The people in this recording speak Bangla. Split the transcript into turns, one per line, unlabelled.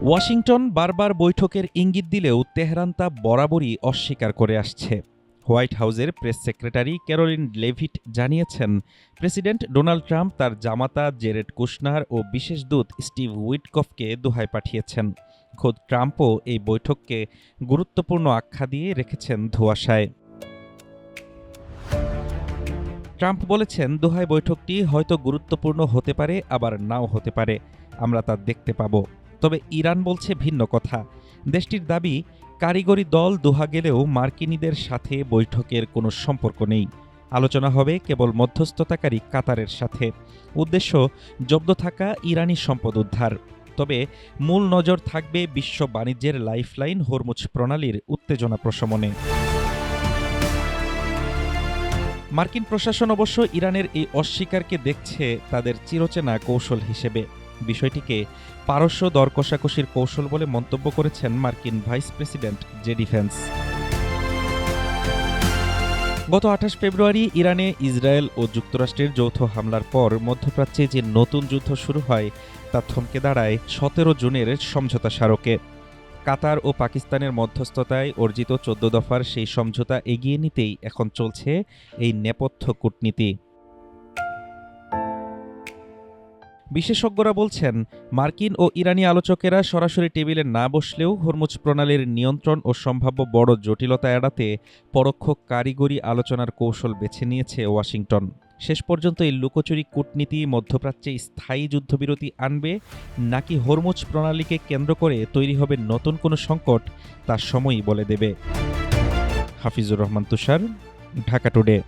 ওয়াশিংটন বারবার বৈঠকের ইঙ্গিত দিলেও তেহরান তা বরাবরই অস্বীকার করে আসছে। হোয়াইট হাউসের প্রেস সেক্রেটারি ক্যারোলিন লেভিট জানিয়েছেন, প্রেসিডেন্ট ডোনাল্ড ট্রাম্প তার জামাতা জেরেড কুশনার ও বিশেষ দূত স্টিভ উইটকফকে দোহায় পাঠিয়েছেন। খোদ ট্রাম্পও এই বৈঠককে গুরুত্বপূর্ণ আখ্যা দিয়ে রেখেছেন ধোঁয়াশায়। ট্রাম্প বলেছেন, দোহায় বৈঠকটি হয়তো গুরুত্বপূর্ণ হতে পারে, আবার নাও হতে পারে। আমরা তা দেখতে পাব। তবে ইরান বলছে ভিন্ন কথা। দেশটির দাবি, কারিগরি দল দোহা গেলেও মার্কিনীদের সাথে বৈঠকের কোনো সম্পর্ক নেই। আলোচনা হবে কেবল মধ্যস্থতাকারী কাতারের সাথে। উদ্দেশ্য জব্দ থাকা ইরানি সম্পদ উদ্ধার। তবে মূল নজর থাকবে বিশ্ব বাণিজ্যের লাইফলাইন হরমুজ প্রণালীর উত্তেজনা প্রশমনে। মার্কিন প্রশাসন অবশ্য ইরানের এই অস্বীকারকে দেখছে তাদের চিরচেনা কৌশল হিসেবে। বিষয়টিকে পারস্য দর কষাকষির কৌশল বলে মন্তব্য করেছেন মার্কিন ভাইস প্রেসিডেন্ট জেডি ভ্যান্স। গত ২৮ ফেব্রুয়ারি ইরানে ইসরায়েল ও যুক্তরাষ্ট্রের যৌথ হামলার পর মধ্যপ্রাচ্যে যে নতুন যুদ্ধ শুরু হয় তা থমকে দাঁড়ায় ১৭ জুনের সমঝোতা স্মারকে। কাতার ও পাকিস্তানের মধ্যস্থতায় অর্জিত ১৪ দফার সেই সমঝোতা এগিয়ে নিতেই এখন চলছে এই নেপথ্য কূটনীতি। বিশেষজ্ঞরা বলছেন, মার্কিন ও ইরানি আলোচকেরা সরাসরি টেবিলে না বসলেও হরমুজ প্রণালীর নিয়ন্ত্রণ ও সম্ভাব্য বড় জটিলতা এড়াতে পরোক্ষ কারিগরি আলোচনার কৌশল বেছে নিয়েছে ওয়াশিংটন। শেষ পর্যন্ত এই লুকোচুরি কূটনীতি মধ্যপ্রাচ্যে স্থায়ী যুদ্ধবিরতি আনবে নাকি হরমুজ প্রণালীকে কেন্দ্র করে তৈরি হবে নতুন কোনো সংকট, তা সময়ই বলে দেবে। হাফিজুর রহমান তুষার, ঢাকা টুডে।